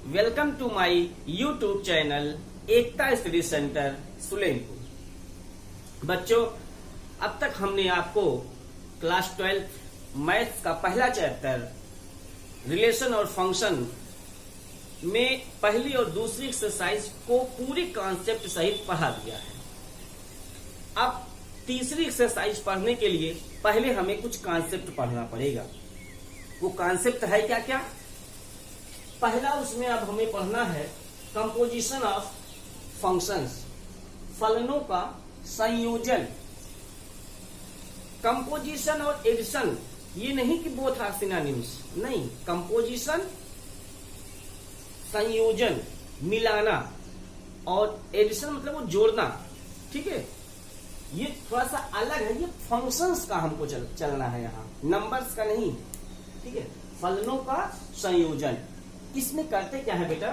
Welcome to my YouTube channel Ekta study centre Sulempur. बच्चों, अब तक हमने आपको क्लास 12 मैथ्स का पहला चैप्टर रिलेशन और फंक्शन में पहली और दूसरी एक्सरसाइज को पूरी कॉन्सेप्ट सहित पढ़ा दिया है। अब तीसरी एक्सरसाइज पढ़ने के लिए पहले हमें कुछ कॉन्सेप्ट पढ़ना पड़ेगा। वो कॉन्सेप्ट है क्या क्या? पहला उसमें अब हमें पढ़ना है कंपोजिशन ऑफ फंक्शंस, फलनों का संयोजन। कंपोजिशन और एडिशन, ये नहीं कि बोथ आर सिनोनिम्स, नहीं। कंपोजिशन संयोजन, मिलाना, और एडिशन मतलब वो जोड़ना। ठीक है, ये थोड़ा सा अलग है। ये फंक्शंस का हमको चलना है, यहाँ नंबर्स का नहीं। ठीक है, फलनों का संयोजन। इसमें करते क्या है बेटा,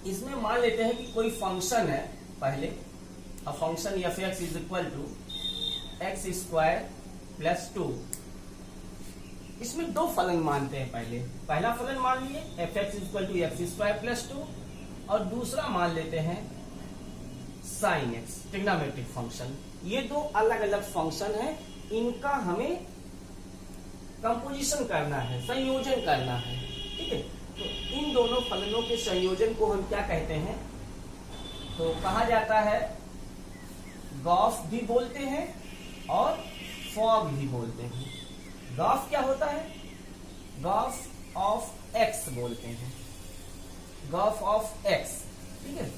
इसमें मान लेते हैं कि कोई फंक्शन है। पहले a function f x is equal to x square plus 2। इसमें दो फलन मानते हैं। पहला फलन मान लिए f x is equal to x square plus 2, और दूसरा मान लेते हैं साइन एक्स, ट्रिग्नोमेट्रिक फंक्शन। ये दो अलग अलग फंक्शन है, इनका हमें कंपोजिशन करना है, संयोजन करना है। ठीक है, तो इन दोनों फलनों के संयोजन को हम क्या कहते हैं? तो कहा जाता है गॉस भी बोलते हैं और फॉग भी बोलते हैं। गॉस क्या होता है? गॉस ऑफ एक्स बोलते हैं, गॉस ऑफ एक्स। ठीक है,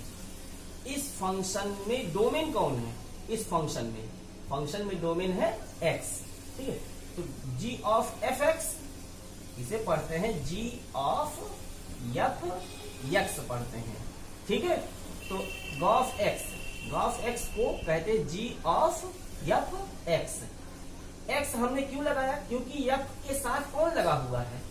इस फंक्शन में डोमेन कौन है? इस फंक्शन में डोमेन है एक्स। ठीक है, तो जी ऑफ एफ एक्स, इसे पढ़ते हैं जी ऑफ एफ एक्स पढ़ते हैं। ठीक है, तो गॉफ एक्स को कहते हैं जी ऑफ एफ एक्स। एक्स हमने क्यों लगाया? क्योंकि एफ के साथ कौन लगा हुआ है?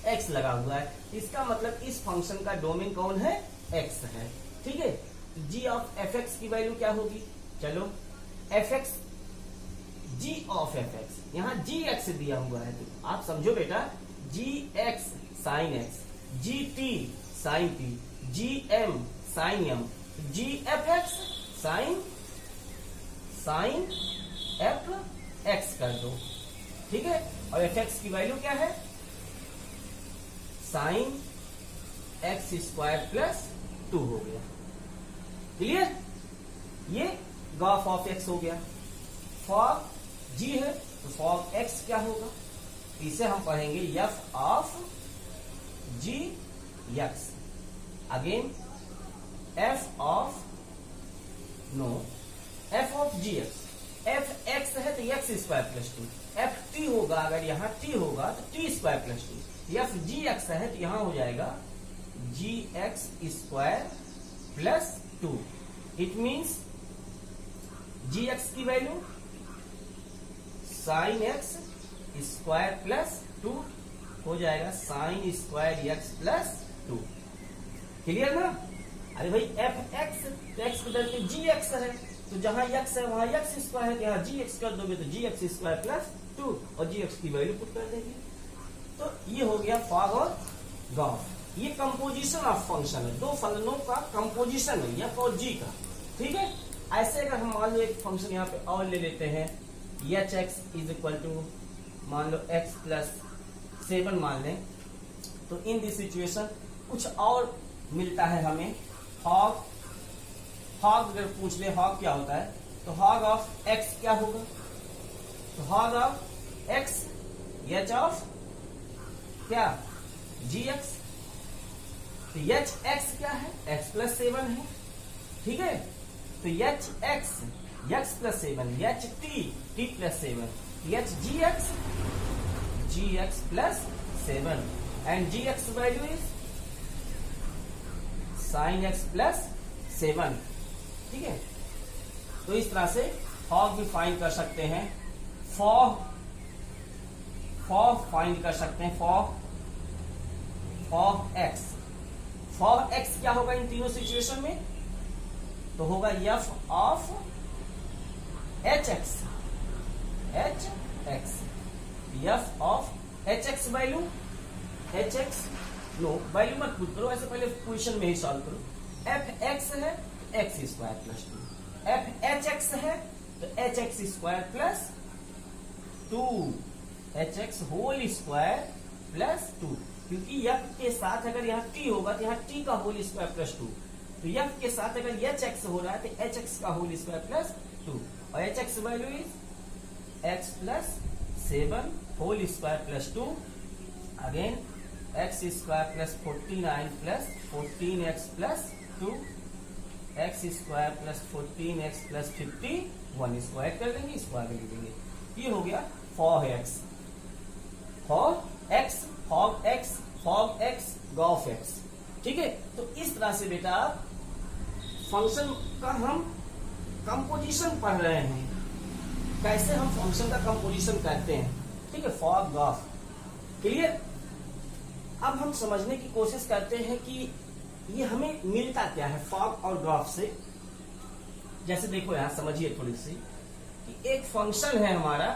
एक्स लगा हुआ है। इसका मतलब इस फंक्शन का डोमेन कौन है? एक्स है। ठीक है, जी ऑफ एफ एक्स की वैल्यू क्या होगी? चलो, f x g of f x, यहाँ जी एक्स दिया हुआ है, तो आप समझो बेटा, g x sine x, g t sine t, g m sine m, g f x sine f x कर दो। ठीक है, और एफ एक्स की वैल्यू क्या है? साइन एक्स स्क्वायर प्लस 2 हो गया। क्लियर? ये गॉफ ऑफ एक्स हो गया। फॉर जी है तो फॉर एक्स क्या होगा? इसे हम पढ़ेंगे f of g x. Again f of g x. F x है तो x square plus 2। F t होगा, अगर यहाँ टी होगा तो t square plus 2। F g x है तो यहाँ हो जाएगा g x square plus 2। It means g x की value sine x square plus 2 हो जाएगा sine square x plus 2। Clear ना? अरे भाई एफ एक्स, एक्स बदल के जी एक्स है, तो जहां एक्स है वहां एक्स स्क्वायर है, यहाँ जी एक्स कर दोगे तो जी एक्स स्क्वायर प्लस 2, और जी एक्स की वैल्यू पुट कर देंगे। तो ये हो गया फॉग और गॉफ। ये कंपोजिशन ऑफ फंक्शन है, दो फलनों का कंपोजिशन है, एफ और जी का। ठीक है, ऐसे अगर हम मान लो एक फंक्शन यहाँ पे और ले लेते हैं, h x is equal to मान लो एक्स प्लस 7 मान लें, तो इन दिस सिचुएशन कुछ और मिलता है हमें। हॉग अगर पूछ ले हॉग क्या होता है, तो हॉग ऑफ एक्स क्या होगा? तो hog of x h of क्या? G x. तो एच एक्स क्या है? एक्स प्लस 7 है। ठीक है, तो h x plus 7, h t plus 7, h g x plus 7, and g x value is sine x plus 7। ठीक है, तो इस तरह से फॉग भी फाइंड कर सकते हैं, फॉग फाइंड कर सकते हैं। फॉग एक्स क्या होगा इन तीनों सिचुएशन में? तो होगा f of h x, f of h x value, h x no value मत पुट करो, ऐसे पहले क्वेश्चन में ही सॉल्व करो। एफ एक्स है x square plus 2, f h x है तो h x square plus 2, h x whole square plus 2, क्योंकि एफ के साथ अगर यहाँ टी होगा तो यहाँ टी का होल स्क्वायर प्लस 2, तो एफ के साथ अगर एच एक्स हो रहा है तो एच एक्स का होल स्क्वायर प्लस 2, और h x value is x plus 7 whole square plus 2, again x square plus 49 plus 14x plus 2, x square plus 14x plus 51 square कर देंगे, स्क्वायर लिख देंगे। ये हो गया fog x, fog x, fog x, fog x, gof x. ठीक है, तो इस तरह से बेटा फंक्शन का हम कंपोजिशन पढ़ रहे हैं, कैसे हम फंक्शन का कंपोजिशन करते हैं। ठीक है, फॉग गॉफ क्लियर। अब हम समझने की कोशिश करते हैं कि ये हमें मिलता क्या है फॉग और ग्राफ से। जैसे देखो यहां समझिए थोड़ी सी कि एक फंक्शन है हमारा,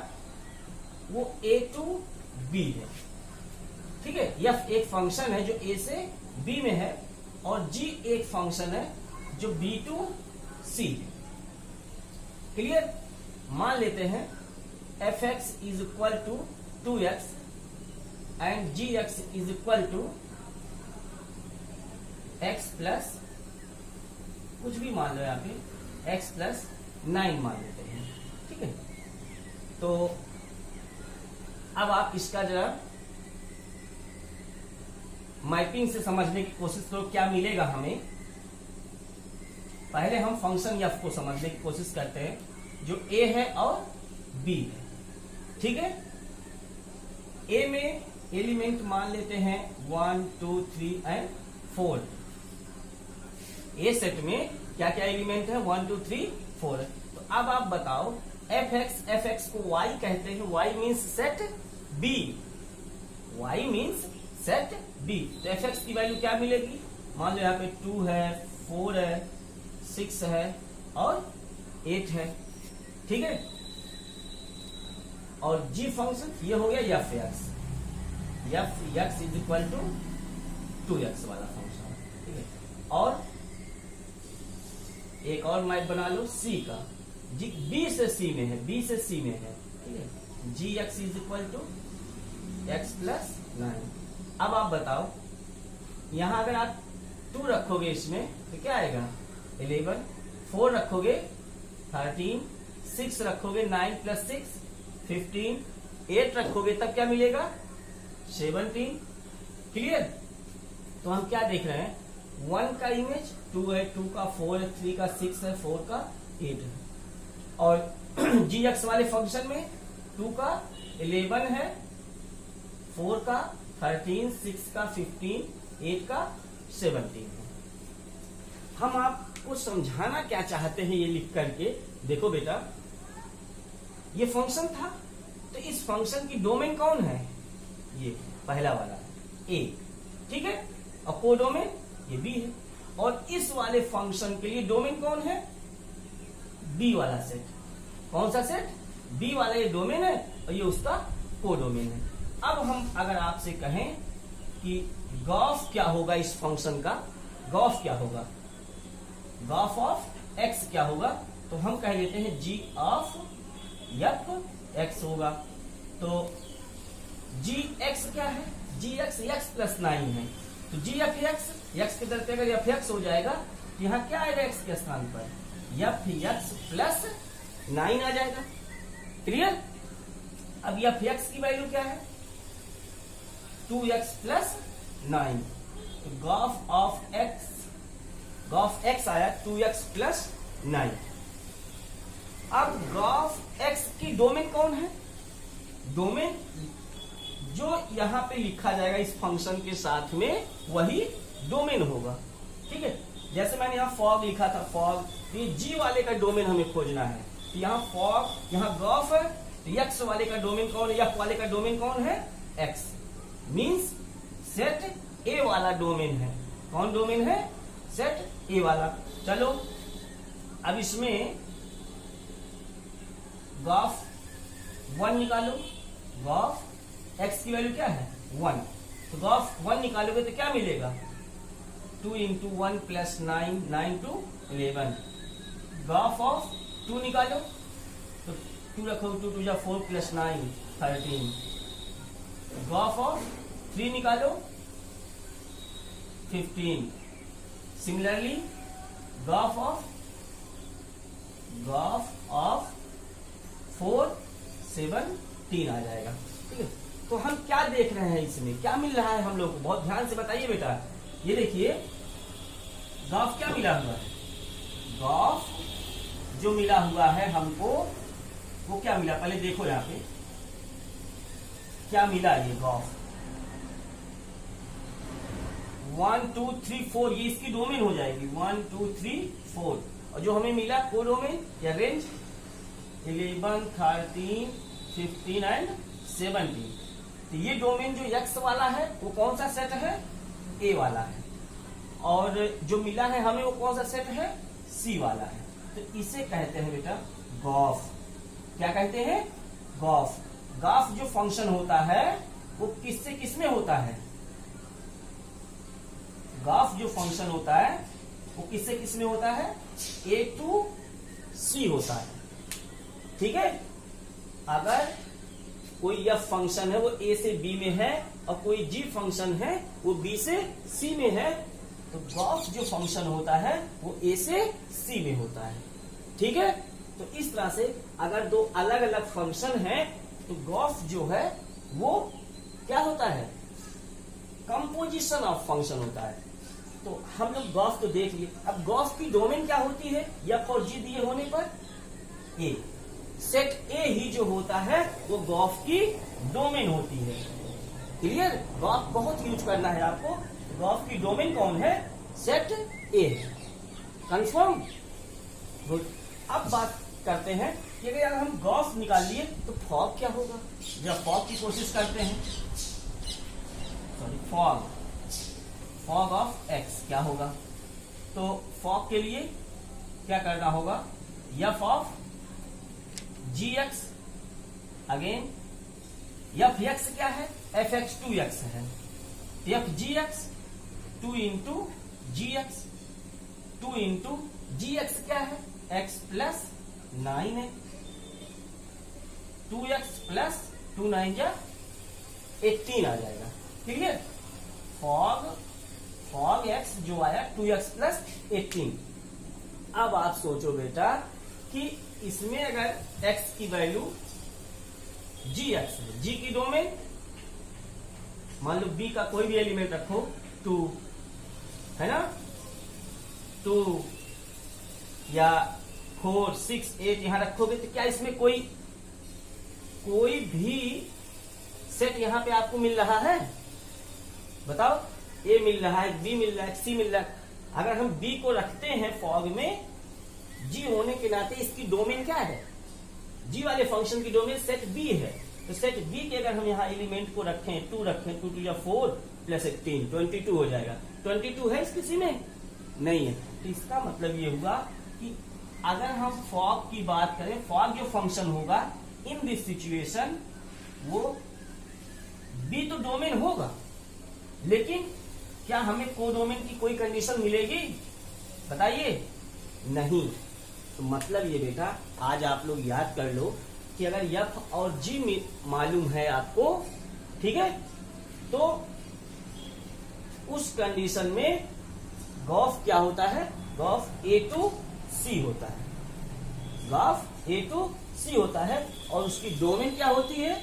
वो a टू b है। ठीक है, f एक फंक्शन है जो a से b में है, और g एक फंक्शन है जो b टू c है। क्लियर। मान लेते हैं f(x) is equal to 2x and gx is equal to x plus कुछ भी मान लो, यहाँ पे x प्लस 9 मान लेते हैं। ठीक है, तो अब आप इसका जरा मैपिंग से समझने की कोशिश करो, क्या मिलेगा हमें। पहले हम फंक्शन f को समझने की कोशिश करते हैं, जो a है और b है। ठीक है, a में एलिमेंट मान लेते हैं 1 2 3 एंड 4। ए सेट में क्या क्या एलिमेंट है, 1 2 3 4। तो अब आप बताओ एफ एक्स को y कहते हैं, y means set b, y means set b। तो एफ एक्स की वैल्यू क्या मिलेगी, मान लो यहाँ पे 2 है, 4 है, 6 है और 8 है। ठीक है, और g फंक्शन ये हो गया f x, f x is equal to 2x वाला फंक्शन। ठीक है, और एक और मैप बना लो c का, जी b से c में है, b से c में है। ठीक है, g x is equal to x plus 9। अब आप बताओ यहां अगर आप 2 रखोगे इसमें तो क्या आएगा 11, 4 रखोगे 13, 6 रखोगे 9 प्लस 6 15, 8 रखोगे तब क्या मिलेगा 17। क्लियर। तो हम क्या देख रहे हैं, 1 का इमेज 2 है, 2 का 4 है, 3 का 6 है, 4 का 8 है, और gx वाले फंक्शन में 2 का 11 है, 4 का 13, 6 का 15, 8 का 17 है। हम आपको समझाना क्या चाहते हैं ये लिख करके देखो बेटा, ये फंक्शन था, तो इस फंक्शन की डोमेन कौन है, ये पहला वाला a। ठीक है, और कोडोमेन ये b है, और इस वाले फंक्शन के लिए डोमेन कौन है, b वाला सेट। कौन सा सेट, b वाला ये डोमेन है और ये उसका कोडोमेन है। अब हम अगर आपसे कहें कि गॉफ क्या होगा इस फंक्शन का, गॉफ क्या होगा, गॉफ ऑफ x क्या होगा, तो हम कह लेते हैं g ऑफ f x होगा। तो जी एक्स क्या है, जी एक्स एक्स प्लस 9 है, तो जी एफ एक्स के तरफ अगर एफ एक्स हो जाएगा तो यहाँ क्या आएगा एक्स के स्थान पर, एफ एक्स प्लस 9 आ जाएगा। क्लियर। अब एफ एक्स की वैल्यू क्या है 2x प्लस 9, तो गॉफ एक्स आया 2x प्लस 9। अब गॉफ एक्स की डोमेन कौन है, डोमेन जो यहां पे लिखा जाएगा इस फंक्शन के साथ में वही डोमेन होगा। ठीक है, जैसे मैंने यहाँ फॉग लिखा था, फॉग ये जी वाले का डोमेन हमें खोजना है, तो यहाँ फॉग, यहाँ गॉफ है, तो एक्स वाले का डोमेन कौन है, एफ वाले का डोमेन कौन है, एक्स मीन्स सेट ए वाला डोमेन है। कौन डोमेन है, सेट ए वाला। चलो अब इसमें गॉफ 1 निकालो, गॉफ एक्स की वैल्यू क्या है 1, तो गॉफ 1 निकालोगे तो क्या मिलेगा? 2 into 1 plus 9, 9 to 11। Gof of 2 निकालो तो 2 रखो, 2 टू 4 प्लस 9 13। गॉफ ऑफ 3 निकालो 15। सिमिलरली गॉफ ऑफ 4 17 आ जाएगा। ठीक है, तो हम क्या देख रहे हैं, इसमें क्या मिल रहा है हम लोग को? बहुत ध्यान से बताइए बेटा। ये देखिए गॉफ क्या मिला हुआ है, गॉफ जो मिला हुआ है हमको वो क्या मिला, पहले देखो यहाँ पे क्या मिला। ये गॉफ 1 2 3 4 ये इसकी डोमेन हो जाएगी। 1 2 3 4 और जो हमें मिला कोडोमेन या रेंज 11 13 15 एंड 17। तो ये डोमेन जो एक्स वाला है वो कौन सा सेट है? ए वाला है। और जो मिला है हमें वो कौन सा सेट है? सी वाला है। तो इसे कहते हैं बेटा गॉफ। क्या कहते हैं? गॉफ। गॉफ जो फंक्शन होता है वो किससे किसमें होता है? गॉफ जो फंक्शन होता है वो किससे किसमें होता है? ए टू सी होता है। ठीक है, अगर कोई एफ फंक्शन है वो ए से बी में है और कोई जी फंक्शन है वो बी से सी में है, तो गॉफ जो फंक्शन होता है वो ए से सी में होता है। ठीक है, तो इस तरह से अगर दो अलग अलग फंक्शन है तो गॉफ जो है वो क्या होता है? कंपोजिशन ऑफ फंक्शन होता है। तो हम लोग गॉफ तो देख लिए। अब गॉफ की डोमेन क्या होती है? एफ और जी दिए होने पर ए, सेट ए ही जो होता है वो गॉफ की डोमेन होती है। क्लियर? गॉफ बहुत यूज करना है आपको। गॉफ की डोमेन कौन है? सेट ए। कंफर्म? गुड। अब बात करते हैं कि अगर हम गॉफ निकाल लिए तो फॉग क्या होगा। जब फॉग की कोशिश करते हैं, सॉरी फॉग ऑफ एक्स क्या होगा? तो फॉग के लिए क्या करना होगा? F of g x, again f x क्या है? एफ एक्स 2x है। F g x 2 into g x, 2 into g x क्या है? x प्लस 9 है। 2x प्लस 2 9 जा 18 आ जाएगा। क्लियर? फॉग x जो आया 2x प्लस 18। अब आप सोचो बेटा कि इसमें अगर x की वैल्यू gx है, g की डोमेन मान लो b का कोई भी एलिमेंट रखो 2 है ना, 2 या 4 6 8 यहां रखोगे तो क्या इसमें कोई भी सेट यहां पे आपको मिल रहा है? बताओ। ए मिल रहा है, बी मिल रहा है, सी मिल रहा है। अगर हम बी को रखते हैं फॉग में, जी होने के नाते इसकी डोमेन क्या है? जी वाले फंक्शन की डोमेन सेट बी है। तो सेट बी के अगर हम यहाँ एलिमेंट को रखें, 2 रखें, 2 2 4 प्लस 18 22 हो जाएगा। 22 है किसी में? नहीं है। तो इसका मतलब ये हुआ कि अगर हम फॉग की बात करें, फॉग जो फंक्शन होगा इन दिस सिचुएशन वो बी तो डोमेन होगा, लेकिन क्या हमें कोडोमेन की कोई कंडीशन मिलेगी? बताइए। नहीं। तो मतलब ये बेटा आज आप लोग याद कर लो कि अगर एफ और जी मालूम है आपको, ठीक है, तो उस कंडीशन में गॉफ क्या होता है? गॉफ ए टू सी होता है। गॉफ ए टू सी होता है और उसकी डोमेन क्या होती है?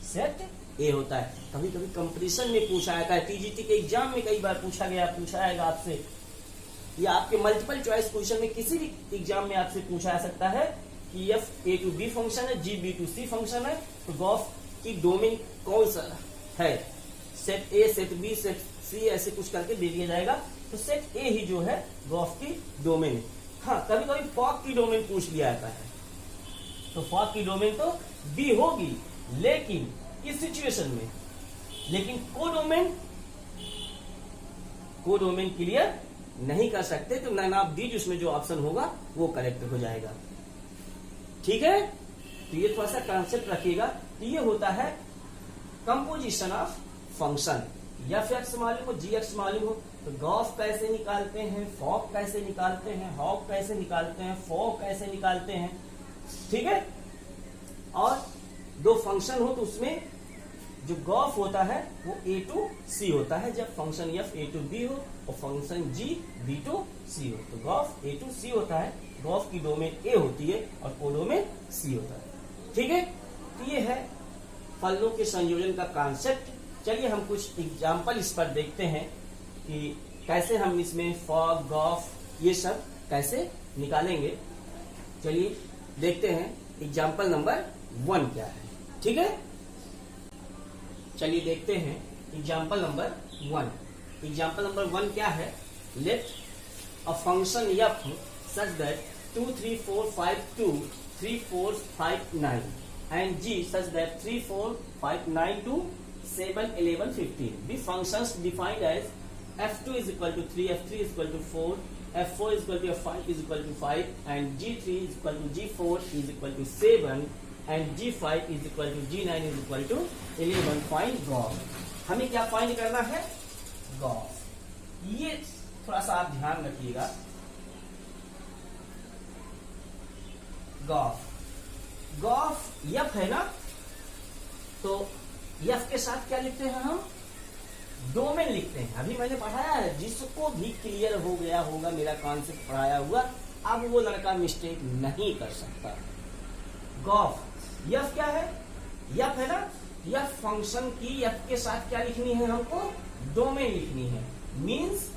सेट ए होता है। कभी कभी कंपटीशन में पूछा है, टीजीटी के एग्जाम में कई बार पूछा आएगा आपसे, या आपके मल्टीपल चॉइस क्वेश्चन में किसी भी एग्जाम में आपसे पूछा जा सकता है कि f A to B function है, g B to C function है, तो गॉफ की डोमेन कौन सा है? Set A, set B, set C, ऐसे कुछ करके दे दिया जाएगा। तो सेट ए ही जो है गॉफ की डोमेन है। हाँ, कभी कभी फॉग की डोमेन पूछ लिया जाता है, तो फॉग की डोमेन तो बी होगी, लेकिन इस सिचुएशन में, लेकिन कोडोमेन क्लियर नहीं कर सकते, तो नन ऑफ दीज उसमें जो ऑप्शन होगा वो करेक्ट हो जाएगा। ठीक है, तो ये थोड़ा सा कॉन्सेप्ट रखिएगा। तो ये होता है composition of function. F x मालूम हो, जी एक्स मालूम हो, तो गॉफ कैसे निकालते हैं, फॉग कैसे निकालते हैं, हॉग कैसे निकालते हैं, फॉग कैसे निकालते हैं, ठीक है। और दो फंक्शन हो तो उसमें जो गॉफ होता है वो ए टू सी होता है, जब function f A to b हो और function g B to c हो, तो गॉफ ए टू सी होता है, गॉफ की डोमेन ए होती है और कोडोमेन सी होता है, ठीक है। तो ये है फलनों के संयोजन का कॉन्सेप्ट। चलिए हम कुछ एग्जाम्पल इस पर देखते हैं कि कैसे हम इसमें फॉग, गॉफ ये सब कैसे निकालेंगे। चलिए देखते हैं एग्जाम्पल नंबर 1 क्या है, ठीक है। चलिए देखते हैं एग्जाम्पल नंबर 1। एग्जाम्पल नंबर 1 क्या है, let a function f such that 2 3 4 5 2 3 4 5 9 and g such that 3 4 5 9 to 7 11 15 be functions defined as f2 is equal to 3, f3 is equal to 4, f4 is equal to f5 is equal to 5 and g3 is equal to g4 is equal to 7 and g5 is equal to g9 is equal to 11. Find gof. हमें क्या find करना है, Gauff. ये थोड़ा सा आप ध्यान रखिएगा, गॉफ गॉफ यफ है ना, तो यफ के साथ क्या लिखते हैं हम, डोमेन लिखते हैं। अभी मैंने पढ़ाया है, जिसको भी क्लियर हो गया होगा मेरा कॉन्सेप्ट पढ़ाया हुआ, अब वो लड़का मिस्टेक नहीं कर सकता। गॉफ यफ क्या है, यफ है ना, यफ फंक्शन की यफ के साथ क्या लिखनी है हमको, डोमेन लिखनी है। मींस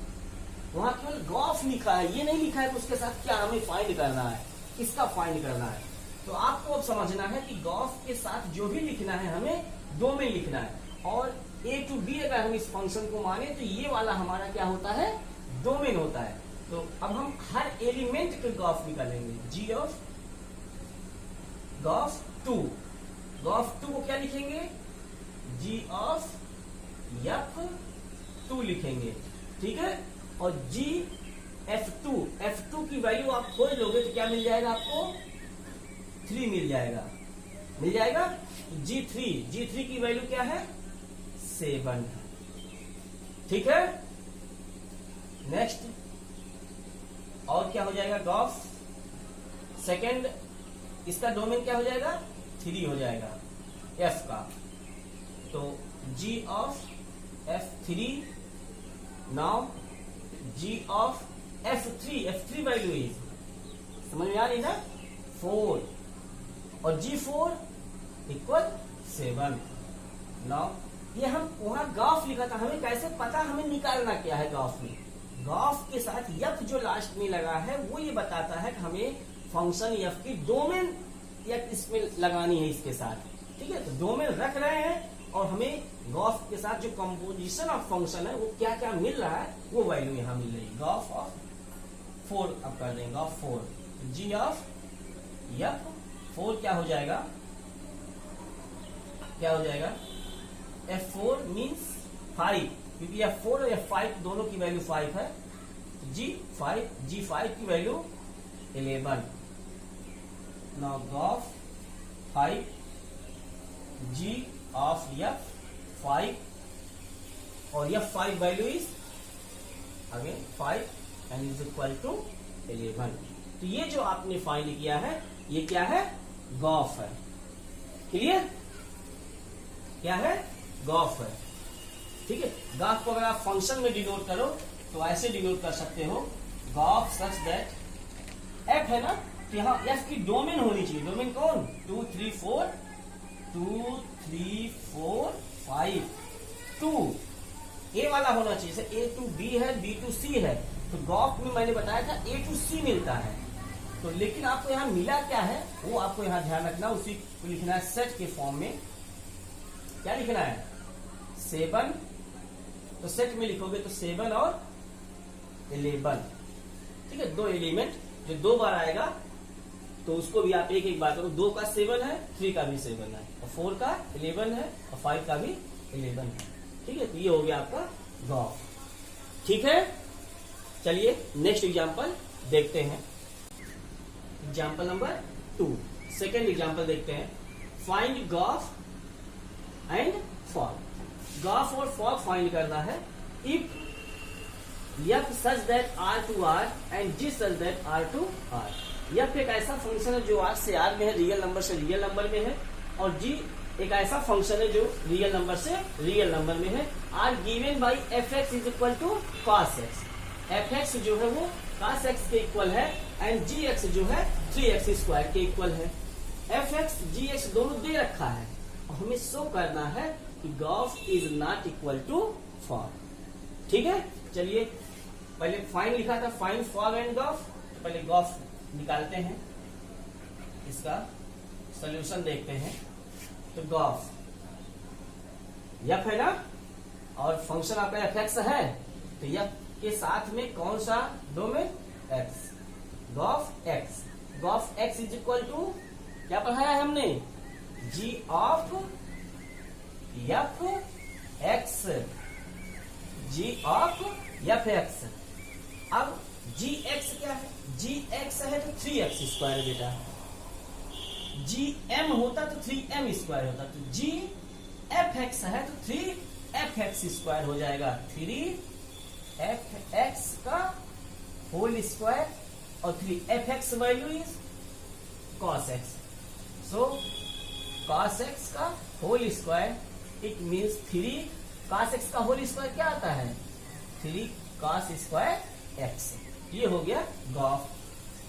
वहां केवल गॉफ लिखा है, ये नहीं लिखा है कि उसके साथ क्या हमें फाइंड करना है, किसका फाइंड करना है। तो आपको अब समझना है कि गॉफ के साथ जो भी लिखना है हमें डोमेन लिखना है, और ए टू बी अगर हम इस फंक्शन को माने तो ये वाला हमारा क्या होता है, डोमेन होता है। तो अब हम हर एलिमेंट के गॉफ निकालेंगे। जी ऑफ गॉफ 2, गॉफ 2 को क्या लिखेंगे, जी ऑफ एफ 2 लिखेंगे, ठीक है। और जी f2 की वैल्यू आप खोज लोगे तो क्या मिल जाएगा आपको, 3 मिल जाएगा। G3 की वैल्यू क्या है, 7, ठीक है। नेक्स्ट और क्या हो जाएगा, गॉफ सेकेंड, इसका डोमेन क्या हो जाएगा, 3 हो जाएगा f का। तो G of f3, now G of f3 value is, समझ में आ रही ना, 4 और G4 इक्वल 7। नाउ ये हम वहां गॉफ लिखा था, हमें कैसे पता, हमें निकालना क्या है गॉफ में। गॉफ के साथ यफ जो लास्ट में लगा है वो ये बताता है कि हमें फंक्शन यफ की डोमेन यफ इसमें लगानी है इसके साथ, ठीक है। तो डोमेन रख रहे हैं और हमें गॉफ के साथ जो कंपोजिशन ऑफ फंक्शन है वो क्या क्या मिल रहा है वो वैल्यू यहां मिल रही है। गॉफ ऑफ 4 अब कर देंगे, गॉफ 4, जी ऑफ यफ 4 क्या हो जाएगा, f4 मीन्स 5, क्योंकि f4 और f5 दोनों की वैल्यू 5 है, तो G5 की value 11। Now gof 5, G of f5 और f5 value is again 5 and is equal to 11। तो ये जो आपने फाइंड किया है ये क्या है, गॉफ है। क्लियर, क्या है, गॉफ है, ठीक है। गॉफ को अगर आप फंक्शन में डिनोट करो तो ऐसे डिनोट कर सकते हो, गॉफ सच दैट एफ है ना, तो यहाँ एफ की डोमेन होनी चाहिए। डोमेन कौन, 2 3 4 5 2 ए वाला होना चाहिए। जैसे ए टू बी है, बी टू सी है, तो गॉफ में मैंने बताया था ए टू सी मिलता है। तो लेकिन आपको यहाँ मिला क्या है वो आपको यहाँ ध्यान रखना, उसी को लिखना है सेट के फॉर्म में। क्या लिखना है, 7, तो सेट में लिखोगे तो 7 और 11, ठीक है। 2 एलिमेंट जो 2 बार आएगा तो उसको भी आप एक बार करो। 2 का 7 है, 3 का भी 7 है, और 4 का 11 है, और 5 का भी 11 है, ठीक है। तो ये हो गया आपका गॉफ, ठीक है। चलिए नेक्स्ट एग्जांपल देखते हैं, एग्जांपल नंबर 2, सेकेंड एग्जांपल देखते हैं। Find gof and fog. Gof और फॉग फाइंड करना है। If f such that R to R and g such that R to R. F एक ऐसा फंक्शन है जो आर से आर में है, रियल नंबर से रियल नंबर में है, और जी एक ऐसा फंक्शन है जो रियल नंबर से रियल नंबर में है। Are given by F x is equal to cos x. F x जो है वो cos x के इक्वल है एंड जी एक्स जो है 3x स्क्वायर के इक्वल है। एफ एक्स जी एक्स दोनों दे रखा है और हमें शो करना है कि gof is not equal to fog. ठीक है, चलिए पहले फाइंड लिखा था, फाइंड फॉग एंड गॉफ। पहले गॉफ निकालते हैं, इसका सॉल्यूशन देखते हैं। तो गॉफ एफ है ना, और फंक्शन आपका एफ एक्स है, तो एफ के साथ में कौन सा दो में x, gof x. Gof x is equal to क्या पढ़ाया है हमने, g of f x, g of f x. अब जी एक्स क्या है, जी एक्स है तो 3x स्क्वायर बेटा, जी एम होता तो 3m स्क्वायर होता, तो जी एफ एक्स है तो 3f(x) स्क्वायर हो जाएगा, 3f(x) का होल स्क्वायर, और 3f(x) value is cos x, so cos x का whole square it means 3 cos x का होल स्क्वायर क्या आता है, 3 cos स्क्वायर x। ये हो गया गॉफ।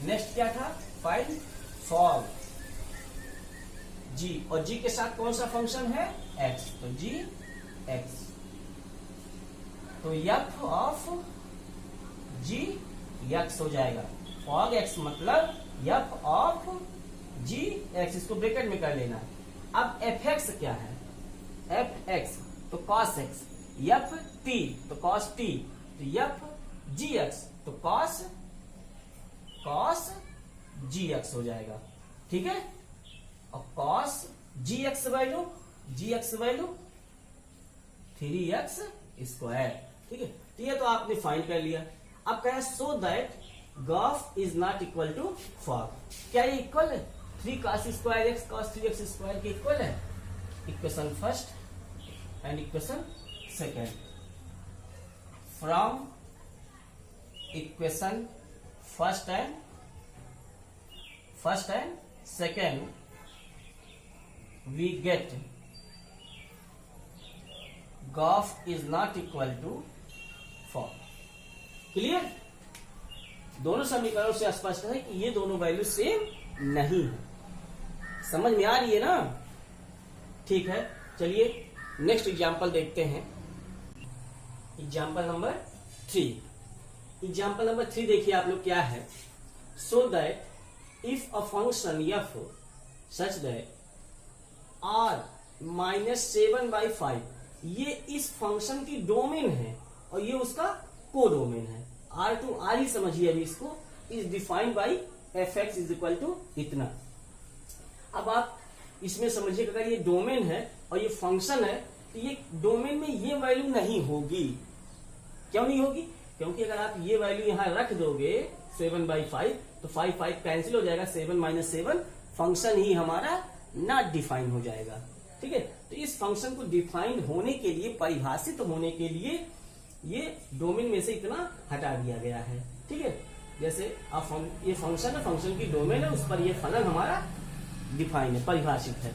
नेक्स्ट क्या था, फाइंड फॉग। जी और जी के साथ कौन सा फंक्शन है, x, तो जी x, तो f ऑफ जी x हो जाएगा। फॉग x मतलब f ऑफ जी x, इसको ब्रैकेट में कर लेना। अब fx क्या है, fx तो cos x, f t तो cos t, तो f gx तो cos gx हो जाएगा। ठीक है, और cos gx value 3x square. ठीक है, तो ये तो आपने फाइंड कर लिया। अब कहा so that gof is not equal to fog. क्या ये इक्वल है, 3 cos square x cos 3x square के इक्वल है। Equation first and equation second. From equation first and second we get gof is not equal to fog. Clear, दोनों समीकरणों से स्पष्ट है कि ये दोनों वैल्यू सेम नहीं है। समझ में आ रही है ना। ठीक है, चलिए नेक्स्ट एग्जांपल देखते हैं। Example number 3। एग्जांपल नंबर 3 देखिए आप लोग क्या है। So that if a function f such that r -7/5, ये इस फंक्शन की डोमेन है और ये उसका कोडोमेन है। r टू r ही समझिए अभी इसको, is defined by f(x) is equal to इतना। अब आप इसमें समझिए अगर ये डोमेन है और ये फंक्शन है, तो ये डोमेन में ये वैल्यू नहीं होगी। क्यों नहीं होगी, क्योंकि अगर आप ये वैल्यू यहां रख दोगे 7/5, तो 5 कैंसिल हो जाएगा, 7 - 7 फंक्शन ही हमारा नॉट डिफाइन हो जाएगा। ठीक है, तो इस फंक्शन को डिफाइन होने के लिए, परिभाषित होने के लिए ये डोमेन में से इतना हटा दिया गया है। ठीक है, जैसे अब ये फंक्शन है, फंक्शन की डोमेन है, उस पर ये फलन हमारा डिफाइन है, परिभाषित है,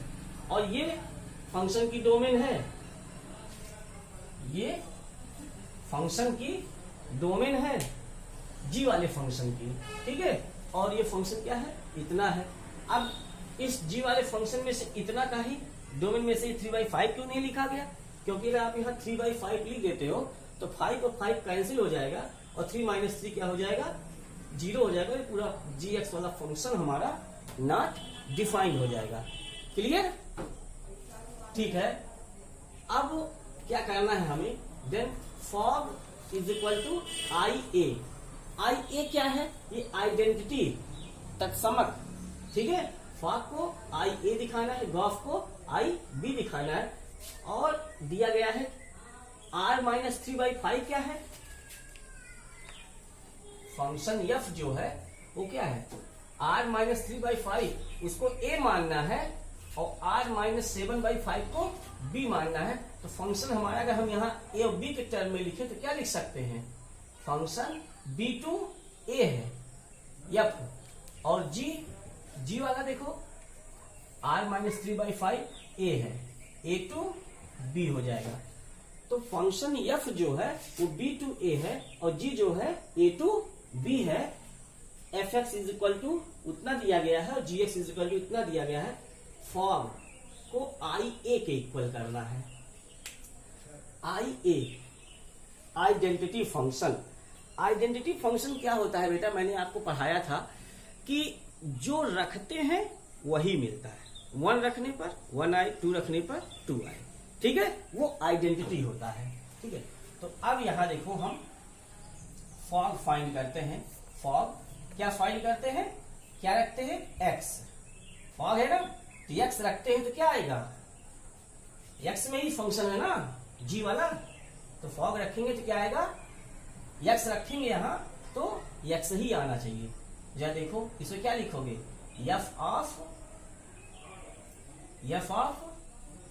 और ये फंक्शन की डोमेन है, ये फंक्शन की डोमेन है जी वाले फंक्शन की। ठीक है, और ये फंक्शन क्या है, इतना है। अब इस जी वाले फंक्शन में से इतना का ही डोमेन में से 3/5 क्यों नहीं लिखा गया, क्योंकि अगर आप यहाँ 3/5 लिख देते हो तो 5 और 5 कैंसिल हो जाएगा, और 3 - 3 क्या हो जाएगा, 0 हो जाएगा। ये पूरा gx वाला फंक्शन हमारा नॉट डिफाइंड हो जाएगा। क्लियर, ठीक है। अब क्या करना है हमें, then fog is equal to IA क्या है, ये आइडेंटिटी तत्समक। ठीक है, फॉग को IA दिखाना है, गॉफ को IB दिखाना है, और दिया गया है r -3/5 क्या है, फंक्शन f जो है वो क्या है, r -3/5 उसको a मानना है, और r -7/5 को b मानना है। तो फंक्शन हमारा अगर हम यहाँ ए और बी के टर्म में लिखे तो क्या लिख सकते हैं, फंक्शन बी टू ए है एफ, और जी वाला देखो r माइनस 3/5 ए है, ए टू बी हो जाएगा। तो फंक्शन एफ जो है वो बी टू ए है और जी जो है ए टू बी है। F x is equal to उतना दिया गया है और g x is equal to इतना दिया गया है। फॉर्म को आई ए के इक्वल करना है। आई ए आइडेंटिटी फंक्शन। आइडेंटिटी फंक्शन क्या होता है बेटा, मैंने आपको पढ़ाया था कि जो रखते हैं वही मिलता है। 1 रखने पर 1 आए, 2 रखने पर 2 आए, ठीक है, वो आइडेंटिटी होता है। ठीक है, तो अब यहां देखो हम फॉग फाइंड करते हैं। फॉग क्या फाइंड करते हैं, क्या रखते हैं, एक्स। फॉग है ना, तो एक्स रखते हैं तो क्या आएगा, एक्स में ही फंक्शन है ना जी वाला, तो फॉग रखेंगे तो क्या आएगा, एक्स रखेंगे यहां तो एक्स ही आना चाहिए। जरा देखो इसमें क्या लिखोगे, एफ ऑफ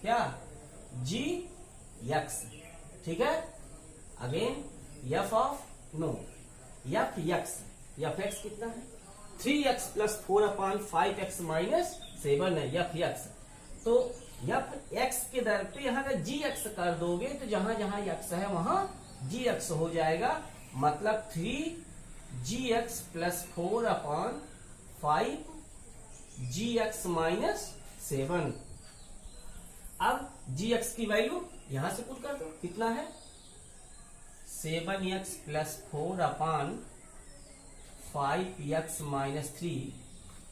क्या, जी एक्स, ठीक है। Again f of no f x, f x कितना है 3x प्लस 4/5x माइनस 7 है एफ एक्स। तो एफ एक्स के दर पे यहाँ का जी एक्स कर दोगे तो जहां जहां एक्स है वहां जी एक्स हो जाएगा, मतलब 3gx प्लस 4/5 gx माइनस 7। अब gx की वैल्यू यहां से पुट कर दो, कितना है 7x plus 4/5x minus 3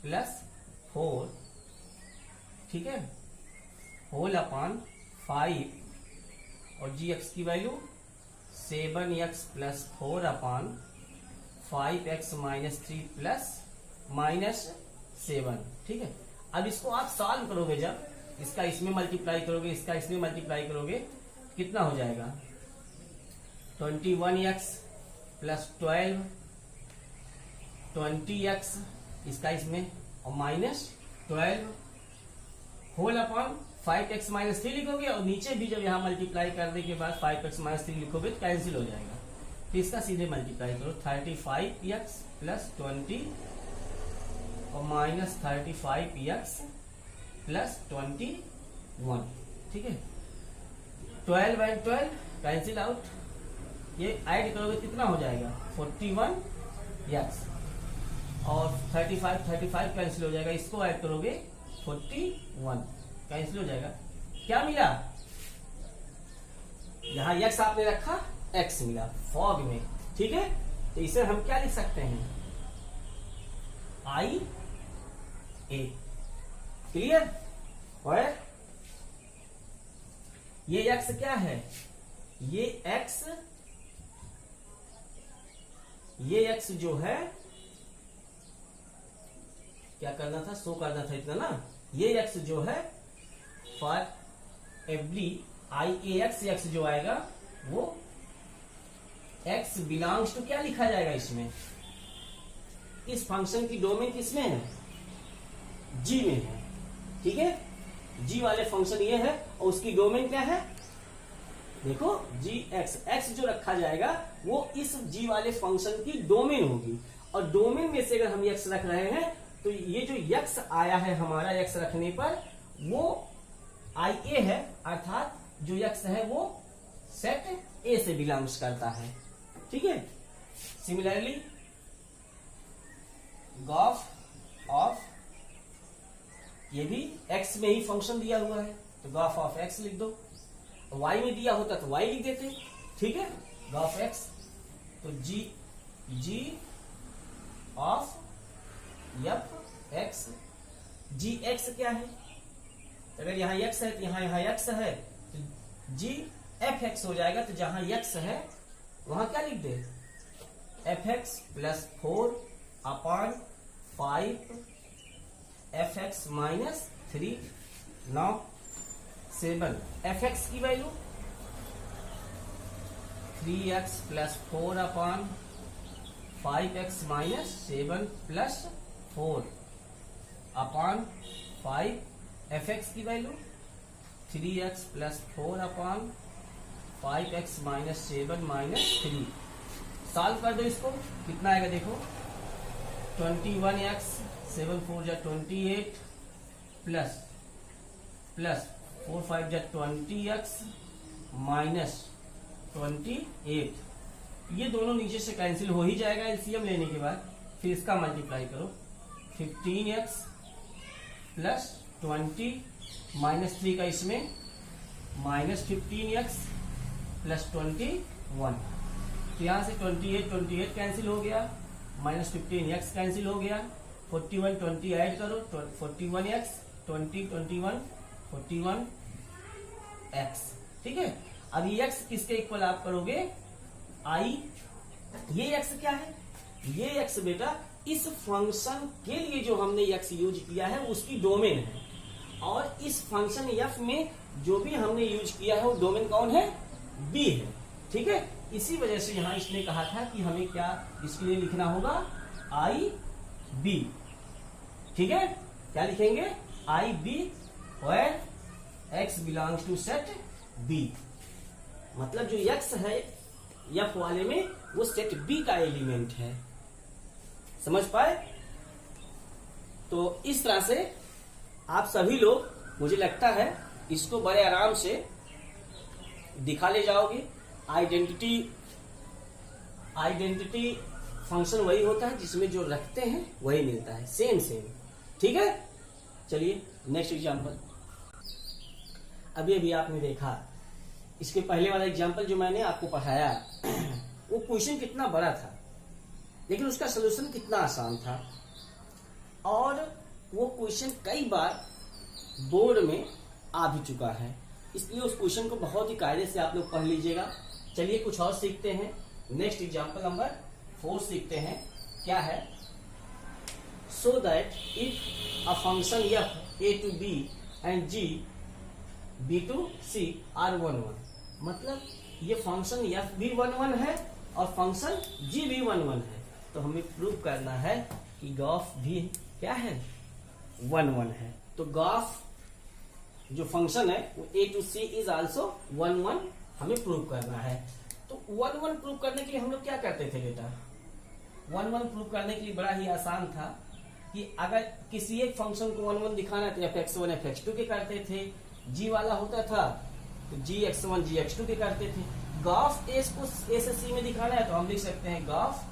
plus 4, ठीक है, होल अपॉन 5, और gx की value 7x plus 4/5x minus 3 plus minus 7, ठीक है। अब इसको आप सॉल्व करोगे, जब इसका इसमें मल्टीप्लाई करोगे, इसका इसमें मल्टीप्लाई करोगे, कितना हो जाएगा 21x प्लस 12 20x, इसका इसमें और minus 12 whole upon 5x minus 3 लिखोगे, और नीचे भी जब यहाँ मल्टीप्लाई करने के बाद 5x माइनस 3 लिखोगे तो कैंसिल हो जाएगा। तो इसका सीधे मल्टीप्लाई करो, 35x प्लस 20 और माइनस 35x प्लस 21, ठीक है। 12 एंड 12 कैंसिल आउट, ये ऐड करोगे कितना हो जाएगा 41x, और 35 कैंसिल हो जाएगा, इसको ऐड करोगे 41 कैंसिल हो जाएगा। क्या मिला, यहां x आपने रखा, x मिला फॉग में, ठीक है। तो इसे हम क्या लिख सकते हैं, आई ए, क्लियर। और ये x क्या है, ये x जो है क्या करना था, शो करना था इतना ना, ये x जो है for every I A x जो आएगा वो x बिलोंग्स टू क्या लिखा जाएगा इसमें, इस फंक्शन की डोमेन किसमें है, g में है, ठीक है। g वाले फंक्शन ये है और उसकी डोमेन क्या है, देखो जी एक्स जो रखा जाएगा वो इस g वाले फंक्शन की डोमेन होगी, और डोमेन में से अगर हम x रख रहे हैं तो ये जो x आया है हमारा, x रखने पर वो आई ए है, अर्थात जो x है वो सेट ए से बिलोंग्स करता है, ठीक है। सिमिलरली गॉफ ऑफ, ये भी x में ही फंक्शन दिया हुआ है तो गॉफ ऑफ x लिख दो, y में दिया होता तो y लिख देते, ठीक है। गॉफ x तो g of f x, g x क्या है, अगर यहाँ x है तो यहाँ x है तो जी एफ एक्स हो जाएगा, तो जहां x है वहां क्या लिख दे, f x plus 4/5 f x minus 3 9 7, f x की value 3x plus 4/5x minus 7 plus 4/5, f x की value 3x plus 4/5x minus 7 minus 3। Solve कर दो इसको, कितना आएगा देखो, 21x 7 4 जा 28 प्लस 4 5 जा 20x माइनस 28। ये दोनों नीचे से कैंसिल हो ही जाएगा एलसीएम लेने के बाद। फिर इसका मल्टीप्लाई करो, 15x प्लस 20 माइनस 3 का इसमें माइनस 15x प्लस 21। तो यहाँ से 28 कैंसिल हो गया, माइनस 15x कैंसिल हो गया, 41 20 ऐड करो, 41x 20 21 41x। ठीक है, अब ये x किसके इक्वल आप करोगे, i। ये x क्या है, ये x बेटा इस फंक्शन के लिए जो हमने x यूज किया है उसकी डोमेन है, और इस फंक्शन f में जो भी हमने यूज किया है वो डोमेन कौन है, b है। ठीक है, इसी वजह से यहां इसने कहा था कि हमें क्या इसके लिए लिखना होगा, i b। ठीक है, क्या लिखेंगे, i b where x belongs to set b। मतलब जो x है f वाले में वो सेट b का एलिमेंट है। समझ पाए? तो इस तरह से आप सभी लोग, मुझे लगता है इसको बड़े आराम से दिखा ले जाओगे। आइडेंटिटी फंक्शन वही होता है जिसमें जो रखते हैं वही मिलता है, सेम। ठीक है, चलिए नेक्स्ट एग्जांपल। अभी आपने देखा इसके पहले वाला एग्जांपल जो मैंने आपको पढ़ाया वो क्वेश्चन कितना बड़ा था, लेकिन उसका सलूशन कितना आसान था, और वो क्वेश्चन कई बार बोर्ड में आ भी चुका है, इसलिए उस क्वेश्चन को बहुत ही कायदे से आप लोग पढ़ लीजिएगा। चलिए कुछ और सीखते हैं। नेक्स्ट एग्जांपल नंबर 4 सीखते हैं। क्या है, so that if a function f a to b and g b to c are 1 1। मतलब ये फंक्शन f भी 1 1 है और फंक्शन g भी 1 1 है, तो हमें प्रूव करना है कि गॉफ भी क्या है, 1 1 है। तो गॉफ जो फंक्शन है वो a to c is also 1 1 हमें प्रूव करना है। तो 1 1 प्रूव करने के लिए हम लोग क्या करते थे बेटा, 1 1 प्रूव करने के लिए बड़ा ही आसान था कि अगर किसी एक फंक्शन को 1 1 दिखाना है तो fx1 fx2 के करते थे, g वाला होता था तो gx1 gx2 के करते थे। गॉफ a को a से c में दिखाना है तो हम लिख सकते हैं gof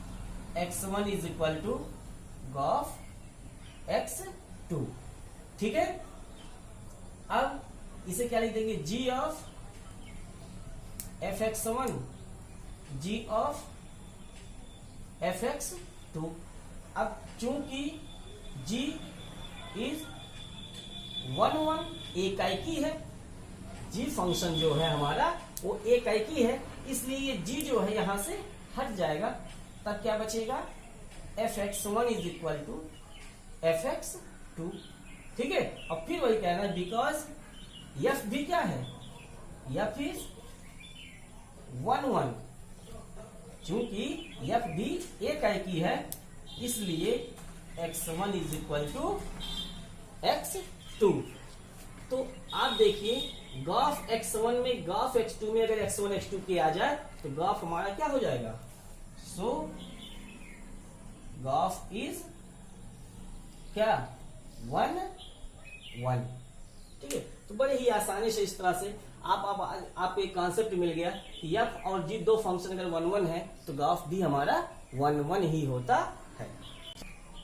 x1 is equal to gof x2। ठीक है, अब इसे क्या लिख देंगे, g of fx1 g of fx2। अब चूंकि g इज 1 1 एकाएकी है, g फंक्शन जो है हमारा वो एकाएकी है, इसलिए ये g जो है यहां से हट जाएगा, तब क्या बचेगा, fx1 is equal to fx2। ठीक है, अब फिर वही कहना है बिकॉज f भी क्या है, f इज 1 1, चूंकि f भी एकाएकी है इसलिए x1 is equal to x2। तो आप देखिए गॉफ x1 में गॉफ x2 में अगर x1 x2 के आ जाए तो गॉफ हमारा क्या हो जाएगा, सो गॉफ इज क्या, 1 1। ठीक है, तो बड़े ही आसानी से इस तरह से आपको एक कॉन्सेप्ट मिल गया कि f और g दो फंक्शन अगर 1 1 है तो गॉफ भी हमारा 1 1 ही होता है।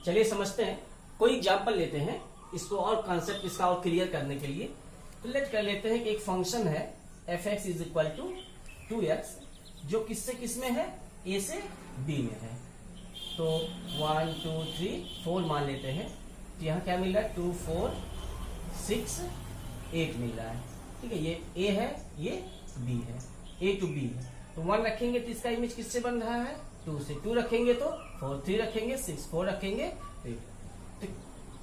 चलिए समझते हैं, कोई एग्जांपल लेते हैं इसको और कॉन्सेप्ट इसका और क्लियर करने के लिए। तो लेट कर लेते हैं कि एक फंक्शन है fx is equal to 2x जो किससे किस में है, a से b में है। तो 1 2 3 4 मान लेते हैं, तो यहाँ क्या मिल रहा है, 2 4 6 8 मिल रहा है। ठीक है, ये a है ये b है, a to b है। तो 1 रखेंगे तो इसका इमेज किससे बन रहा है, 2 से। 2 रखेंगे तो 4 3 रखेंगे, 6 4 रखेंगे 3। तो